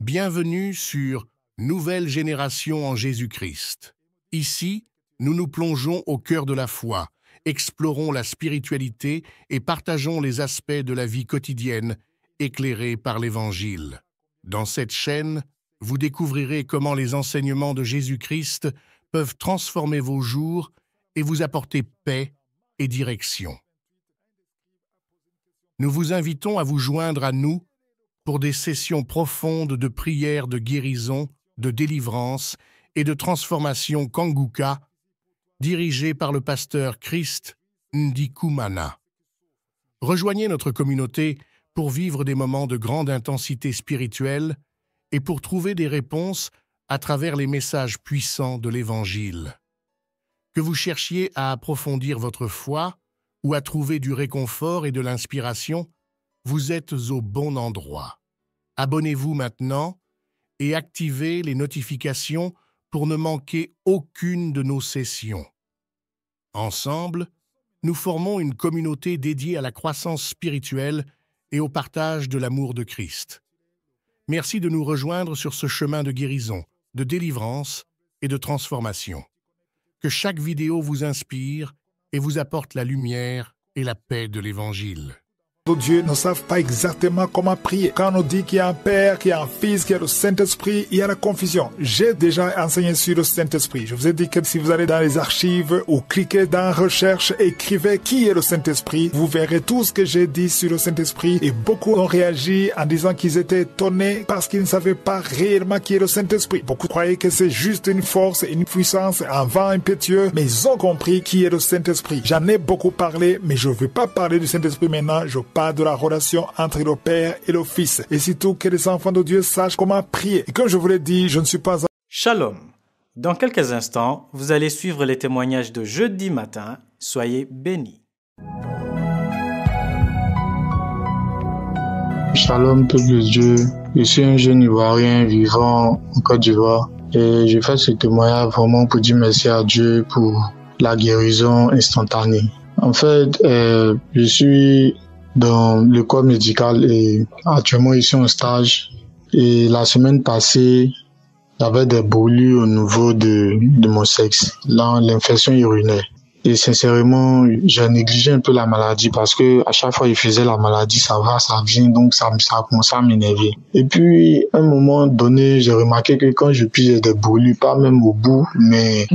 Bienvenue sur Nouvelle Génération en Jésus-Christ. Ici, nous nous plongeons au cœur de la foi, explorons la spiritualité et partageons les aspects de la vie quotidienne éclairés par l'Évangile. Dans cette chaîne, vous découvrirez comment les enseignements de Jésus-Christ peuvent transformer vos jours et vous apporter paix et direction. Nous vous invitons à vous joindre à nous pour des sessions profondes de prière, de guérison, de délivrance et de transformation Kanguka, dirigées par le pasteur Christ Ndikumana. Rejoignez notre communauté pour vivre des moments de grande intensité spirituelle et pour trouver des réponses à travers les messages puissants de l'Évangile. Que vous cherchiez à approfondir votre foi ou à trouver du réconfort et de l'inspiration, vous êtes au bon endroit. Abonnez-vous maintenant et activez les notifications pour ne manquer aucune de nos sessions. Ensemble, nous formons une communauté dédiée à la croissance spirituelle et au partage de l'amour de Christ. Merci de nous rejoindre sur ce chemin de guérison, de délivrance et de transformation. Que chaque vidéo vous inspire et vous apporte la lumière et la paix de l'Évangile. Dieu ne savent pas exactement comment prier. Quand on nous dit qu'il y a un Père, qu'il y a un Fils, qu'il y a le Saint-Esprit, il y a la confusion. J'ai déjà enseigné sur le Saint-Esprit. Je vous ai dit que si vous allez dans les archives ou cliquez dans Recherche, écrivez qui est le Saint-Esprit, vous verrez tout ce que j'ai dit sur le Saint-Esprit. Et beaucoup ont réagi en disant qu'ils étaient étonnés parce qu'ils ne savaient pas réellement qui est le Saint-Esprit. Beaucoup croyaient que c'est juste une force, une puissance, un vent impétueux, mais ils ont compris qui est le Saint-Esprit. J'en ai beaucoup parlé, mais je ne veux pas parler du Saint-Esprit maintenant. Je parle de la relation entre le Père et le Fils. Et surtout que les enfants de Dieu sachent comment prier. Et comme je vous l'ai dit, je ne suis pas... Shalom. Dans quelques instants, vous allez suivre les témoignages de jeudi matin. Soyez bénis. Shalom, peuple de Dieu. Je suis un jeune Ivoirien vivant en Côte d'Ivoire. Et je fais ce témoignage vraiment pour dire merci à Dieu pour la guérison instantanée. En fait, je suis dans le corps médical et actuellement ici en stage. Et la semaine passée, j'avais des brûlures au niveau de mon sexe, là, l'infection urinaire. Et sincèrement, j'ai négligé un peu la maladie parce que à chaque fois que je faisais la maladie, ça va, ça vient, donc ça a commencé à m'énerver. Et puis, à un moment donné, j'ai remarqué que quand je pisse, j'ai des brûlures, pas même au bout, mais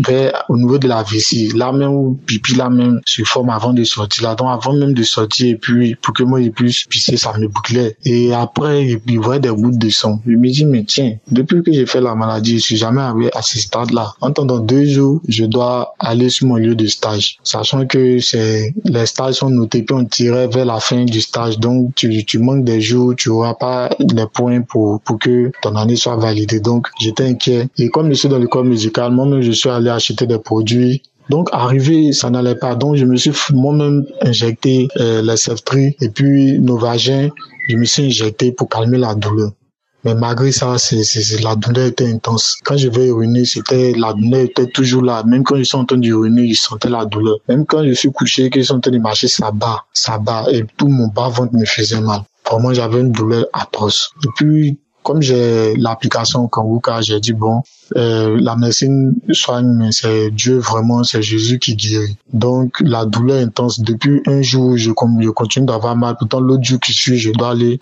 au niveau de la vessie, là même où pipi, là même, se forme avant de sortir, là. Donc avant même de sortir, et puis, pour que moi je puisse pisser, ça me bouclait. Et après, je voyais des gouttes de sang. Je me dis, mais tiens, depuis que j'ai fait la maladie, je suis jamais arrivé à ce stade-là. En attendant 2 jours, je dois aller sur mon lieu de stage. Sachant que les stages sont notés puis on tirait vers la fin du stage, donc tu manques des jours, tu n'auras pas les points pour que ton année soit validée. Donc j'étais inquiet et comme je suis dans le corps médical, moi-même je suis allé acheter des produits. Donc arrivé, ça n'allait pas, donc je me suis moi-même injecté les Ceftri et puis Novagen, je me suis injecté pour calmer la douleur. Mais malgré ça, la douleur était intense. Quand je vais uriner, la douleur était toujours là. Même quand je suis en train d'uriner, je sentais la douleur. Même quand je suis couché, que je suis en train de marcher, ça bat. Et tout mon bas-ventre me faisait mal. Vraiment, j'avais une douleur atroce. Et puis, comme j'ai l'application Kanguka, j'ai dit bon, la médecine soigne, mais c'est Dieu vraiment, c'est Jésus qui guérit. Donc la douleur intense, depuis un jour, je continue d'avoir mal. Pourtant l'autre jour qui suit, je dois aller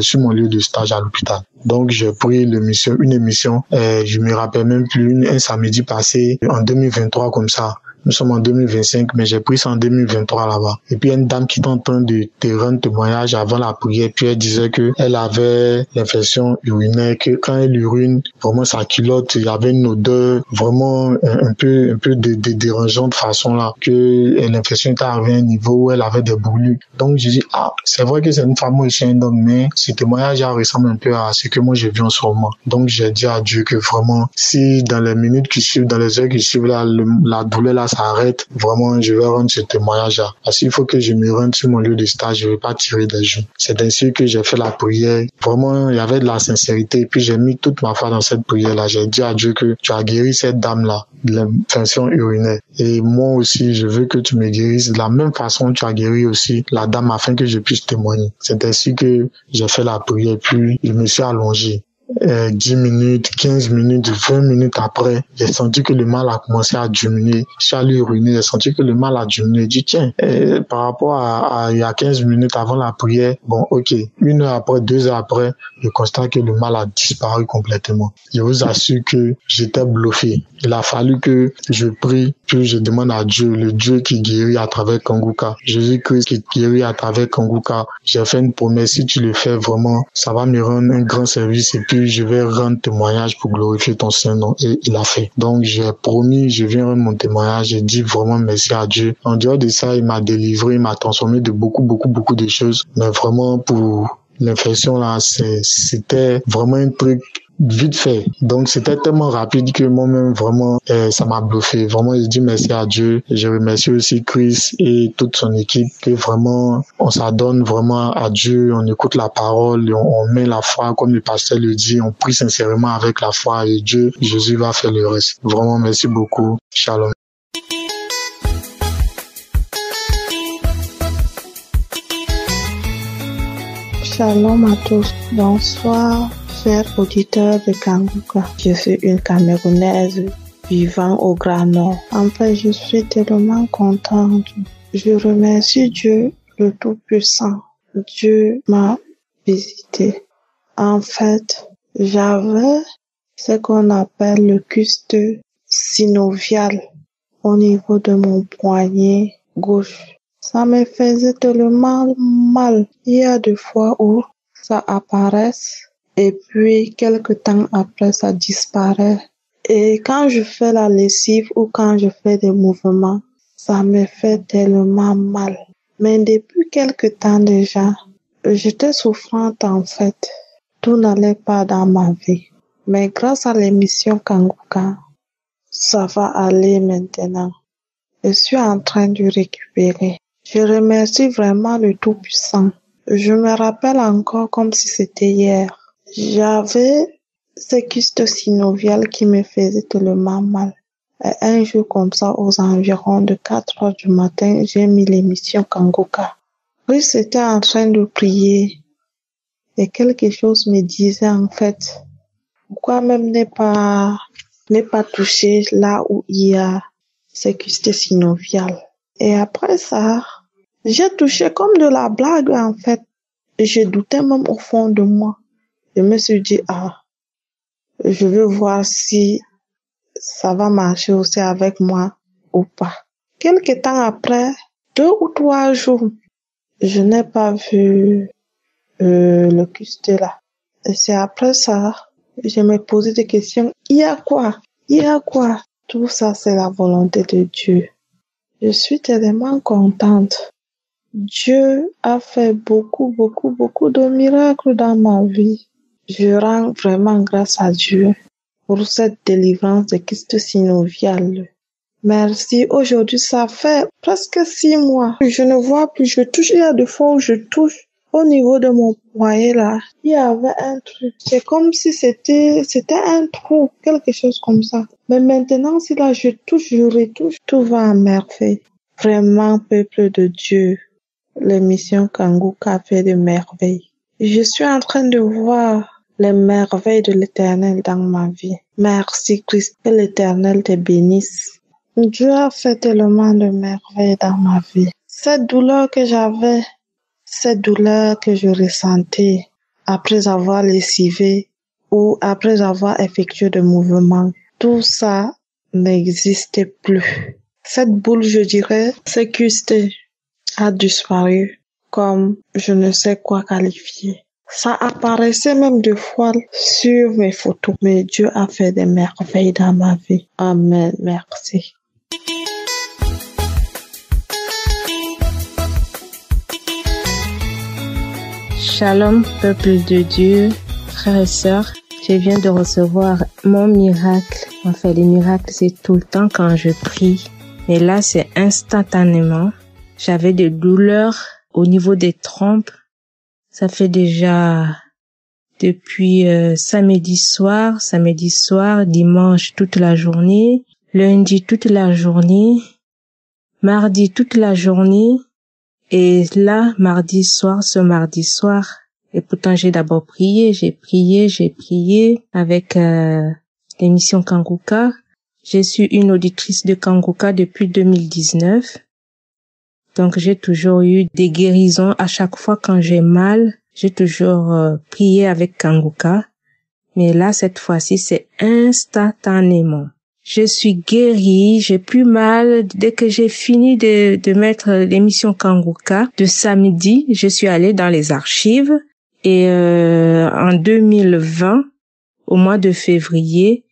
sur mon lieu de stage à l'hôpital. Donc j'ai pris une émission, je me rappelle même plus, un samedi passé, en 2023 comme ça. Nous sommes en 2025, mais j'ai pris ça en 2023 là-bas. Et puis, il y a une dame qui était en train de te rendre témoignage avant la prière. Puis, elle disait que elle avait l'infection urinaire, que quand elle urine, vraiment, sa culotte, il y avait une odeur vraiment un peu dérangeante façon là, que l'infection était arrivée à un niveau où elle avait des brûlures. Donc, je dis, c'est vrai que c'est une femme aussi un homme, mais ce témoignage ressemble un peu à ce que moi j'ai vu en ce moment. Donc, j'ai dit à Dieu que vraiment, si dans les minutes qui suivent, dans les heures qui suivent, là, la douleur là, ça arrête, vraiment, je vais rendre ce témoignage-là. Parce qu'il faut que je me rende sur mon lieu de stage, je ne vais pas tirer des jours. C'est ainsi que j'ai fait la prière. Vraiment, il y avait de la sincérité. Et puis, j'ai mis toute ma foi dans cette prière-là. J'ai dit à Dieu que tu as guéri cette dame-là de l'infection urinaire. Et moi aussi, je veux que tu me guérisses de la même façon que tu as guéri aussi la dame afin que je puisse témoigner. C'est ainsi que j'ai fait la prière. Puis, je me suis allongé. 10 minutes, 15 minutes, 20 minutes après, j'ai senti que le mal a commencé à diminuer. Je suis allé uriner, j'ai senti que le mal a diminué. J'ai dit, tiens, par rapport à il y a 15 minutes avant la prière, bon, ok, 1 heure après, 2 heures après, je constate que le mal a disparu complètement. Je vous assure que j'étais bluffé. Il a fallu que je prie, puis je demande à Dieu, le Dieu qui guérit à travers Kanguka, Jésus-Christ qui guérit à travers Kanguka. J'ai fait une promesse, si tu le fais vraiment, ça va me rendre un grand service et puis je vais rendre témoignage pour glorifier ton Saint-Nom. Et il a fait. Donc j'ai promis, je viens rendre mon témoignage, j'ai dit vraiment merci à Dieu. En dehors de ça, il m'a délivré, il m'a transformé de beaucoup de choses. Mais vraiment pour l'infection là, c'était vraiment un truc vite fait. Donc c'était tellement rapide que moi-même vraiment ça m'a bluffé. Vraiment je dis merci à Dieu. Je remercie aussi Chris et toute son équipe que vraiment on s'adonne vraiment à Dieu, on écoute la parole, on met la foi comme le pasteur le dit, on prie sincèrement avec la foi et Dieu, Jésus va faire le reste. Vraiment merci beaucoup. Shalom. Shalom à tous. Bonsoir, chers auditeurs de Kanguka. Je suis une Camerounaise vivant au Grand Nord. En fait, je suis tellement contente. Je remercie Dieu, le Tout-Puissant. Dieu m'a visité. En fait, j'avais ce qu'on appelle le kyste synovial au niveau de mon poignet gauche. Ça me faisait tellement mal. Il y a des fois où ça apparaît et puis quelque temps après ça disparaît. Et quand je fais la lessive ou quand je fais des mouvements, ça me fait tellement mal. Mais depuis quelque temps déjà, j'étais souffrante en fait. Tout n'allait pas dans ma vie. Mais grâce à l'émission Kanguka, ça va aller maintenant. Je suis en train de récupérer. Je remercie vraiment le Tout-Puissant. Je me rappelle encore comme si c'était hier. J'avais ce kyste synovial qui me faisait tellement mal. Et un jour comme ça, aux environs de 4 heures du matin, j'ai mis l'émission Kanguka. Chris était en train de prier. Et quelque chose me disait en fait, pourquoi même ne pas toucher là où il y a ce kyste synovial. Et après ça, j'ai touché comme de la blague en fait. Je doutais même au fond de moi. Je me suis dit, je veux voir si ça va marcher aussi avec moi ou pas. Quelque temps après, 2 ou 3 jours, je n'ai pas vu le kyste là. Et c'est après ça, je me posais des questions. Il y a quoi? Tout ça, c'est la volonté de Dieu. Je suis tellement contente. Dieu a fait beaucoup de miracles dans ma vie. Je rends vraiment grâce à Dieu pour cette délivrance de kyste synovial. Merci. Aujourd'hui, ça fait presque 6 mois. Je ne vois plus. Je touche. Il y a des fois où je touche au niveau de mon poignet là. Il y avait un truc. C'est comme si c'était un trou, quelque chose comme ça. Mais maintenant, si là je touche, je retouche, tout va à merveille. Vraiment, peuple de Dieu, l'émission Kanguka fait de merveilles. Je suis en train de voir les merveilles de l'Éternel dans ma vie. Merci Christ, que l'Éternel te bénisse. Dieu a fait tellement de merveilles dans ma vie. Cette douleur que j'avais, cette douleur que je ressentais après avoir lessivé ou après avoir effectué des mouvements, tout ça n'existait plus. Cette boule, je dirais, ce kyste a disparu comme je ne sais quoi qualifier. Ça apparaissait même des fois sur mes photos, mais Dieu a fait des merveilles dans ma vie. Amen. Merci. Shalom, peuple de Dieu, frères et sœurs. Je viens de recevoir mon miracle. En fait, les miracles, c'est tout le temps quand je prie. Mais là, c'est instantanément. J'avais des douleurs au niveau des trompes. Ça fait déjà depuis samedi soir, dimanche toute la journée, lundi toute la journée, mardi toute la journée. Et là, ce mardi soir, Et pourtant, j'ai d'abord prié avec l'émission Kanguka. Je suis une auditrice de Kanguka depuis 2019. Donc, j'ai toujours eu des guérisons à chaque fois quand j'ai mal. J'ai toujours prié avec Kanguka. Mais là, cette fois-ci, c'est instantanément. Je suis guérie, j'ai plus mal. Dès que j'ai fini de mettre l'émission Kanguka de samedi, je suis allée dans les archives. Et en 2020, au mois de février,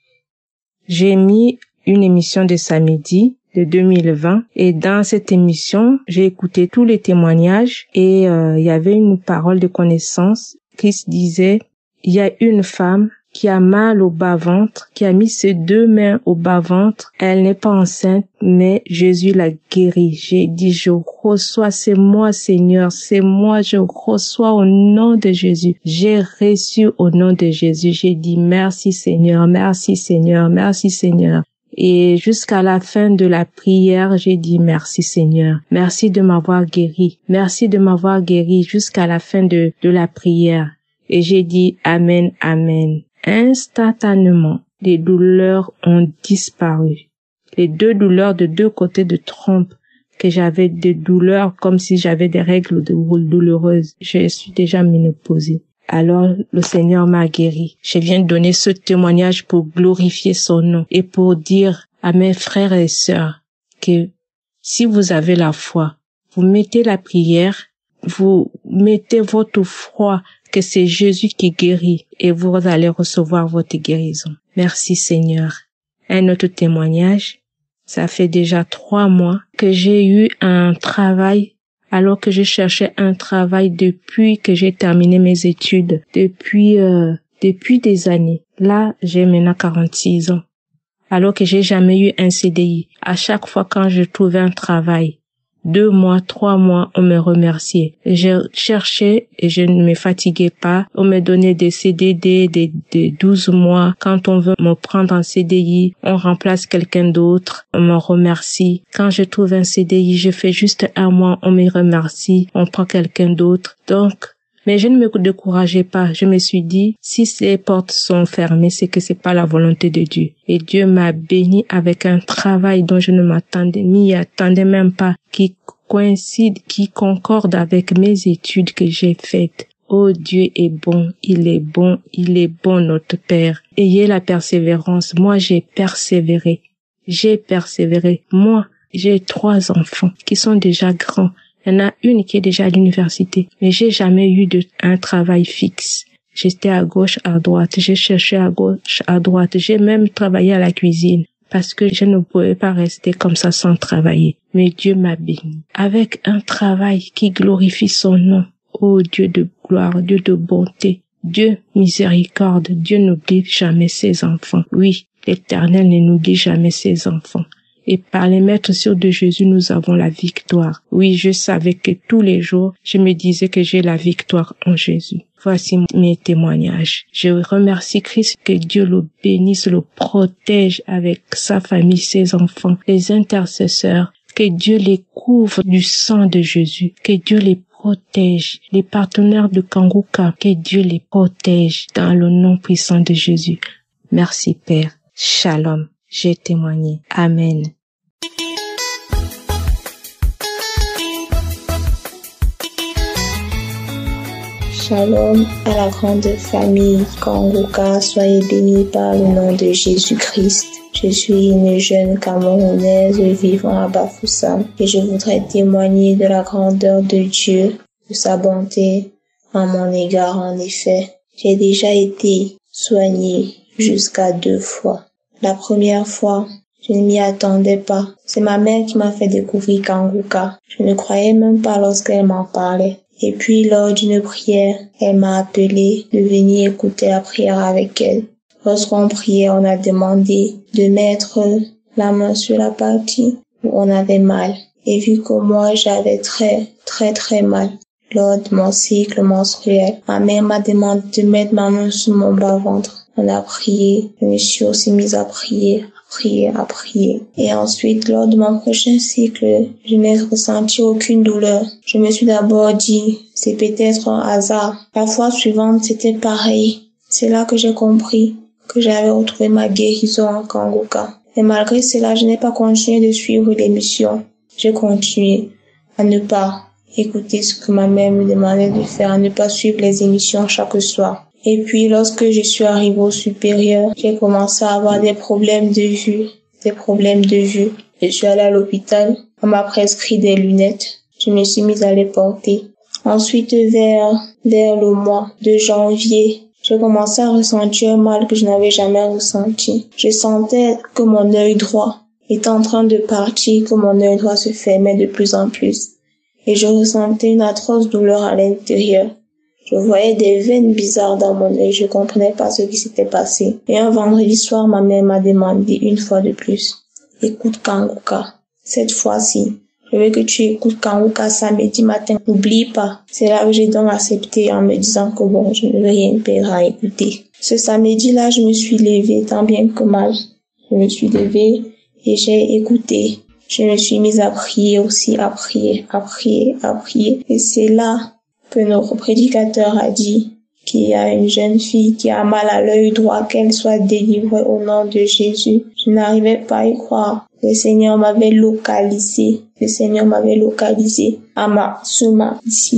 j'ai mis une émission de samedi de 2020. Et dans cette émission, j'ai écouté tous les témoignages et il y avait une parole de connaissance qui se disait, il y a une femme qui a mal au bas-ventre, qui a mis ses 2 mains au bas-ventre. Elle n'est pas enceinte, mais Jésus l'a guérie. J'ai dit, je reçois, c'est moi Seigneur, c'est moi, je reçois au nom de Jésus. J'ai reçu au nom de Jésus. J'ai dit, merci Seigneur, merci Seigneur, merci Seigneur. Et jusqu'à la fin de la prière, j'ai dit merci Seigneur. Merci de m'avoir guéri. Merci de m'avoir guéri jusqu'à la fin de la prière. Et j'ai dit amen, amen. Instantanément, les douleurs ont disparu. Les 2 douleurs de 2 côtés de trompe, que j'avais des douleurs comme si j'avais des règles douloureuses. Je suis déjà ménopausée. Alors, le Seigneur m'a guéri. Je viens de donner ce témoignage pour glorifier son nom et pour dire à mes frères et sœurs que si vous avez la foi, vous mettez la prière, vous mettez votre foi que c'est Jésus qui guérit et vous allez recevoir votre guérison. Merci Seigneur. Un autre témoignage, ça fait déjà 3 mois que j'ai eu un travail alors que je cherchais un travail depuis que j'ai terminé mes études, depuis des années. Là, j'ai maintenant 46 ans. Alors que j'ai jamais eu un CDI. À chaque fois quand je trouvais un travail, 2 mois, 3 mois, on me remerciait. Je cherchais et je ne me fatiguais pas. On me donnait des CDD, des 12 mois. Quand on veut me prendre en CDI, on remplace quelqu'un d'autre. On me remercie. Quand je trouve un CDI, je fais juste 1 mois, on me remercie. On prend quelqu'un d'autre. Donc, mais je ne me décourageais pas. Je me suis dit, si ces portes sont fermées, c'est que c'est pas la volonté de Dieu. Et Dieu m'a béni avec un travail dont je ne m'y attendais même pas, qui coïncide, qui concorde avec mes études que j'ai faites. Oh, Dieu est bon, il est bon, il est bon, notre Père. Ayez la persévérance. Moi, j'ai persévéré. Moi, j'ai 3 enfants qui sont déjà grands. Il y en a une qui est déjà à l'université, mais j'ai jamais eu un travail fixe. J'étais à gauche, à droite, j'ai cherché à gauche, à droite, j'ai même travaillé à la cuisine parce que je ne pouvais pas rester comme ça sans travailler. Mais Dieu m'a béni avec un travail qui glorifie son nom. Oh Dieu de gloire, Dieu de bonté, Dieu miséricorde, Dieu n'oublie jamais ses enfants. Oui, l'Éternel ne n'oublie jamais ses enfants. Et par les maîtres sûrs de Jésus, nous avons la victoire. Oui, je savais que tous les jours, je me disais que j'ai la victoire en Jésus. Voici mes témoignages. Je remercie Christ, que Dieu le bénisse, le protège avec sa famille, ses enfants, les intercesseurs, que Dieu les couvre du sang de Jésus, que Dieu les protège, les partenaires de Kanguka, que Dieu les protège dans le nom puissant de Jésus. Merci Père. Shalom. J'ai témoigné. Amen. Shalom à la grande famille Kanguka, soyez bénis par le nom de Jésus-Christ. Je suis une jeune Camerounaise vivant à Bafoussam et je voudrais témoigner de la grandeur de Dieu, de sa bonté à mon égard. En effet, j'ai déjà été soignée jusqu'à 2 fois. La première fois, je ne m'y attendais pas. C'est ma mère qui m'a fait découvrir Kanguka. Je ne croyais même pas lorsqu'elle m'en parlait. Et puis, lors d'une prière, elle m'a appelé de venir écouter la prière avec elle. Lorsqu'on priait, on a demandé de mettre la main sur la partie où on avait mal. Et vu que moi, j'avais très mal lors de mon cycle menstruel, ma mère m'a demandé de mettre ma main sur mon bas-ventre. On a prié. Je me suis aussi mise à prier. Et ensuite, lors de mon prochain cycle, je n'ai ressenti aucune douleur. Je me suis d'abord dit, c'est peut-être un hasard. La fois suivante, c'était pareil. C'est là que j'ai compris que j'avais retrouvé ma guérison en Kanguka. Et malgré cela, je n'ai pas continué de suivre l'émission. J'ai continué à ne pas écouter ce que ma mère me demandait de faire, à ne pas suivre les émissions chaque soir. Et puis, lorsque je suis arrivée au supérieur, j'ai commencé à avoir des problèmes de vue. Je suis allée à l'hôpital. On m'a prescrit des lunettes. Je me suis mise à les porter. Ensuite, vers le mois de janvier, j'ai commencé à ressentir un mal que je n'avais jamais ressenti. Je sentais que mon œil droit était en train de partir, que mon œil droit se fermait de plus en plus. Et je ressentais une atroce douleur à l'intérieur. Je voyais des veines bizarres dans mon œil, je comprenais pas ce qui s'était passé. Et un vendredi soir, ma mère m'a demandé une fois de plus, écoute Kanguka. Cette fois-ci, je veux que tu écoutes Kanguka samedi matin. N'oublie pas. C'est là que j'ai donc accepté en me disant que bon, je ne veux rien perdre à écouter. Ce samedi-là, je me suis levée tant bien que mal. Je me suis levée et j'ai écouté. Je me suis mise à prier aussi, à prier. Et c'est là que notre prédicateur a dit qu'il y a une jeune fille qui a mal à l'œil droit, qu'elle soit délivrée au nom de Jésus. Je n'arrivais pas à y croire. Le Seigneur m'avait localisé. Si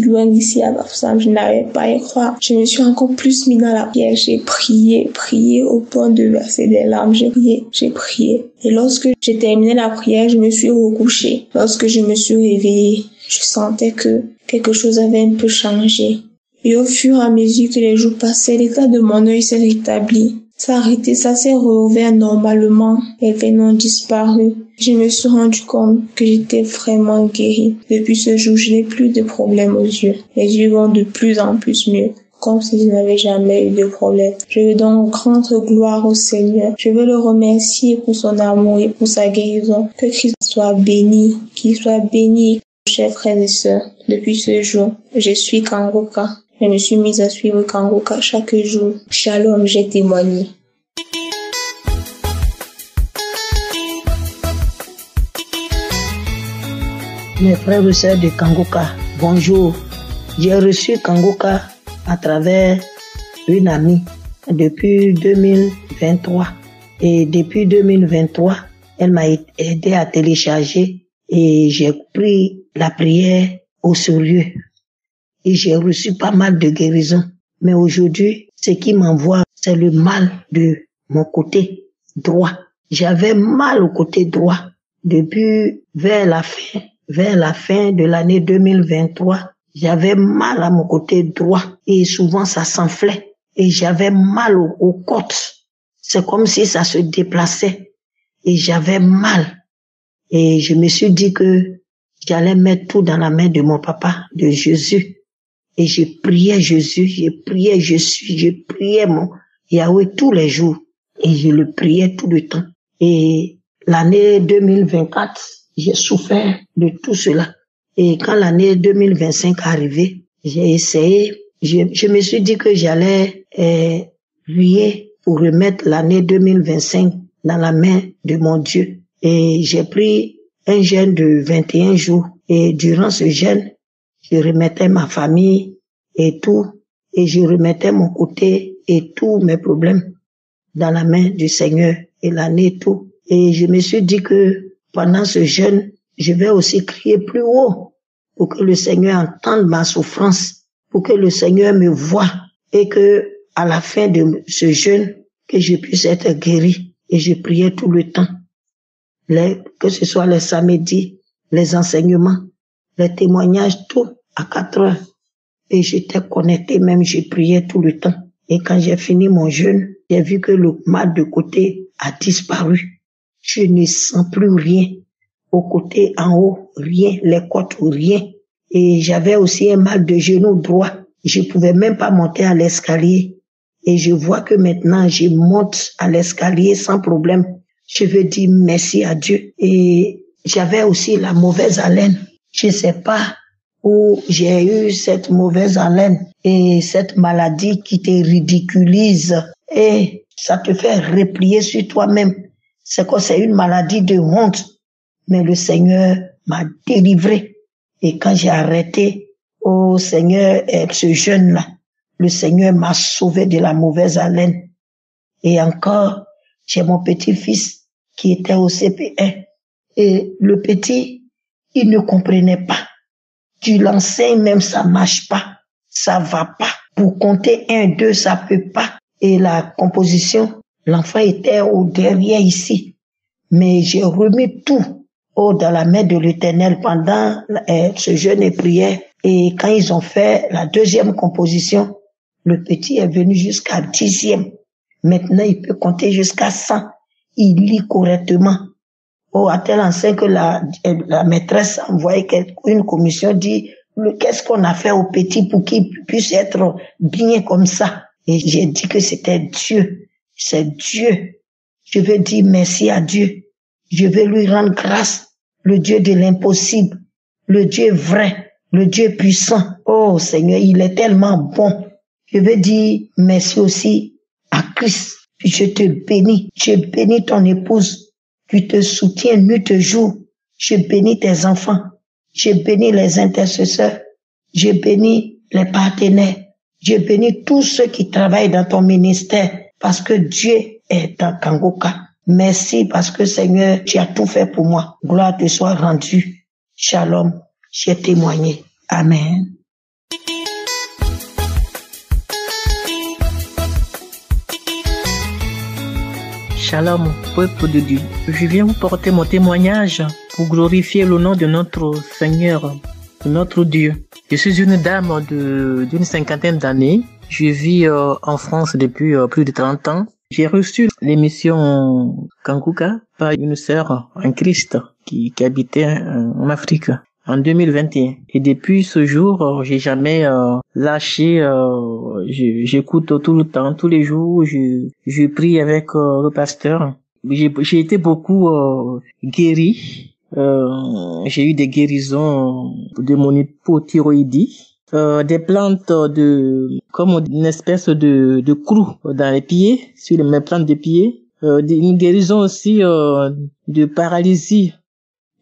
loin d'ici à Bafoussam, je n'arrivais pas à y croire. Je me suis encore plus mis dans la prière. J'ai prié au point de verser des larmes. J'ai prié. Et lorsque j'ai terminé la prière, je me suis recouchée. Lorsque je me suis réveillée, je sentais que quelque chose avait un peu changé. Et au fur et à mesure que les jours passaient, l'état de mon œil s'est rétabli. Ça a arrêté, ça s'est rouvert normalement. Les veines ont disparu. Je me suis rendu compte que j'étais vraiment guérie. Depuis ce jour, je n'ai plus de problème aux yeux. Les yeux vont de plus en plus mieux, comme si je n'avais jamais eu de problème. Je veux donc rendre gloire au Seigneur. Je veux le remercier pour son amour et pour sa guérison. Que Christ soit béni, qu'il soit béni. Chers frères et sœurs, depuis ce jour, je suis Kanguka. Je me suis mise à suivre Kanguka chaque jour. Shalom, j'ai témoigné. Mes frères et sœurs de Kanguka, bonjour. J'ai reçu Kanguka à travers une amie depuis 2023. Et depuis 2023, elle m'a aidé à télécharger et j'ai pris la prière au sérieux. Et j'ai reçu pas mal de guérisons. Mais aujourd'hui, ce qui m'envoie, c'est le mal de mon côté droit. J'avais mal au côté droit depuis vers la fin de l'année 2023. J'avais mal à mon côté droit et souvent ça s'enflait. Et j'avais mal aux côtes. C'est comme si ça se déplaçait. Et j'avais mal. Et je me suis dit que j'allais mettre tout dans la main de mon papa, de Jésus. Et je priais Jésus, je priais mon Yahweh tous les jours. Et je le priais tout le temps. Et l'année 2024, j'ai souffert de tout cela. Et quand l'année 2025 arrivait, j'ai essayé, je me suis dit que j'allais prier pour remettre l'année 2025 dans la main de mon Dieu. Et j'ai pris un jeûne de 21 jours. Et durant ce jeûne, je remettais ma famille et tout, et je remettais mon côté et tous mes problèmes dans la main du Seigneur et l'année tout. Et je me suis dit que pendant ce jeûne, je vais aussi crier plus haut pour que le Seigneur entende ma souffrance, pour que le Seigneur me voie et que à la fin de ce jeûne, que je puisse être guéri. Et je priais tout le temps, que ce soit les samedis, les enseignements, les témoignages, tout à 4 heures. Et j'étais connecté, même je priais tout le temps. Et quand j'ai fini mon jeûne, j'ai vu que le mal de côté a disparu. Je ne sens plus rien. Au côté en haut, rien, les côtes, rien. Et j'avais aussi un mal de genou droit. Je pouvais même pas monter à l'escalier. Et je vois que maintenant, je monte à l'escalier sans problème. Je veux dire merci à Dieu. Et j'avais aussi la mauvaise haleine. Je sais pas où j'ai eu cette mauvaise haleine et cette maladie qui te ridiculise. Et Ça te fait replier sur toi-même. C'est que c'est une maladie de honte. Mais le Seigneur m'a délivré. Et quand j'ai arrêté, oh Seigneur, ce jeûne-là, le Seigneur m'a sauvé de la mauvaise haleine. Et encore, j'ai mon petit-fils qui était au CP1. Et le petit, il ne comprenait pas. Tu l'enseignes, même ça marche pas. Ça va pas. Pour compter 1, 2, ça peut pas. Et la composition, l'enfant était au derrière ici. Mais j'ai remis tout dans la main de l'Éternel pendant ce jeûne et prière. Et quand ils ont fait la deuxième composition, le petit est venu jusqu'à 10e. Maintenant, il peut compter jusqu'à 100. Il lit correctement. À tel enseigne que la maîtresse a envoyé une commission dit qu'est-ce qu'on a fait au petit pour qu'il puisse être bien comme ça. Et j'ai dit que c'était Dieu. C'est Dieu. Je veux dire merci à Dieu. Je veux lui rendre grâce. Le Dieu de l'impossible. Le Dieu vrai. Le Dieu puissant. Oh Seigneur, il est tellement bon. Je veux dire merci aussi à Christ. Je te bénis. Je bénis ton épouse. Tu te soutiens nuit et jour. Je bénis tes enfants. Je bénis les intercesseurs. Je bénis les partenaires. Je bénis tous ceux qui travaillent dans ton ministère parce que Dieu est dans Kangoka. Merci parce que Seigneur, tu as tout fait pour moi. Gloire te soit rendue. Shalom. J'ai témoigné. Amen. Shalom, peuple de Dieu. Je viens vous porter mon témoignage pour glorifier le nom de notre Seigneur, de notre Dieu. Je suis une dame d'une cinquantaine d'années. Je vis en France depuis plus de 30 ans. J'ai reçu l'émission Kanguka par une sœur en Christ qui habitait en Afrique en 2021. Et depuis ce jour, j'ai jamais lâché. J'écoute tout le temps, tous les jours. Je prie avec le pasteur. J'ai été beaucoup guéri. J'ai eu des guérisons de mon hypothyroïdie. Des plantes comme une espèce de crou dans les pieds, sur mes plantes de pieds. Une guérison aussi de paralysie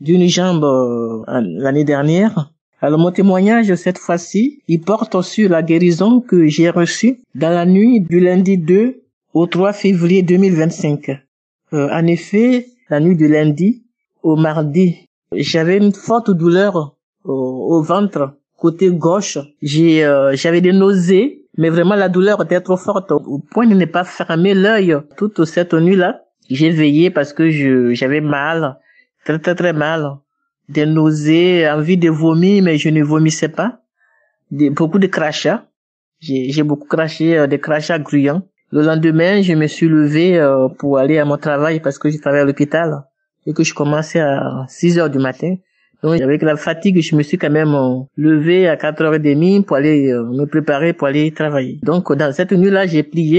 d'une jambe l'année dernière. Alors mon témoignage cette fois-ci, il porte sur la guérison que j'ai reçue dans la nuit du lundi 2 au 3 février 2025. En effet, la nuit du lundi au mardi, j'avais une forte douleur au ventre. Côté gauche, j'avais des nausées, mais vraiment la douleur était trop forte au point de ne pas fermer l'œil toute cette nuit-là. J'ai veillé parce que j'avais mal, très très très mal, des nausées, envie de vomir, mais je ne vomissais pas. Beaucoup de crachats, j'ai beaucoup craché, des crachats gruyants. Le lendemain, je me suis levé pour aller à mon travail parce que je travaille à l'hôpital et que je commençais à 6h du matin. Donc, avec la fatigue, je me suis quand même levé à 4h30 pour aller me préparer pour aller travailler. Donc, dans cette nuit-là, j'ai pris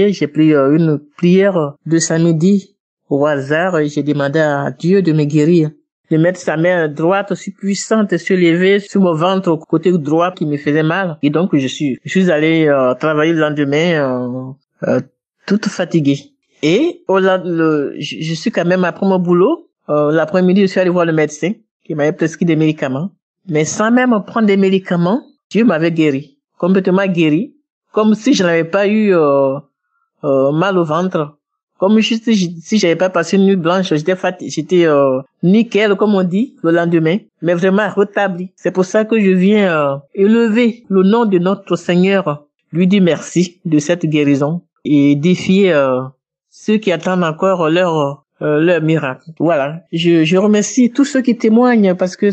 une prière de samedi au hasard et j'ai demandé à Dieu de me guérir, de mettre sa main droite aussi puissante se lever sur mon ventre au côté droit qui me faisait mal. Et donc, je suis allé travailler le lendemain toute fatiguée. Et je suis quand même après mon boulot, l'après-midi, je suis allé voir le médecin qui m'avait prescrit des médicaments. Mais sans même prendre des médicaments, Dieu m'avait guéri, complètement guéri, comme si je n'avais pas eu mal au ventre, comme si j'avais pas passé une nuit blanche. J'étais nickel, comme on dit, le lendemain, mais vraiment rétabli. C'est pour ça que je viens élever le nom de notre Seigneur, lui dire merci de cette guérison et défier ceux qui attendent encore leur miracle. Voilà. Je remercie tous ceux qui témoignent parce que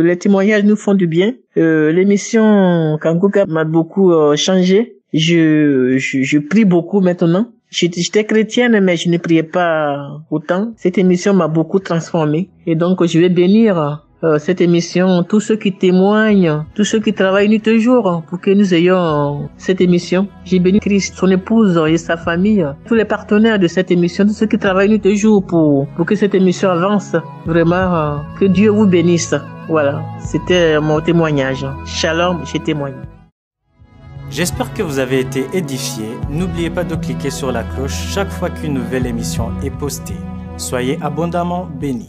les témoignages nous font du bien. L'émission Kanguka m'a beaucoup changé. Je prie beaucoup maintenant. J'étais chrétienne, mais je ne priais pas autant. Cette émission m'a beaucoup transformé. Et donc, je vais bénir cette émission, tous ceux qui témoignent, tous ceux qui travaillent nuit et jour pour que nous ayons cette émission. J'ai béni Christ, son épouse et sa famille, tous les partenaires de cette émission, tous ceux qui travaillent nuit et jour pour que cette émission avance. Vraiment, que Dieu vous bénisse. Voilà, c'était mon témoignage. Shalom, j'ai témoigné. J'espère que vous avez été édifiés. N'oubliez pas de cliquer sur la cloche chaque fois qu'une nouvelle émission est postée. Soyez abondamment bénis.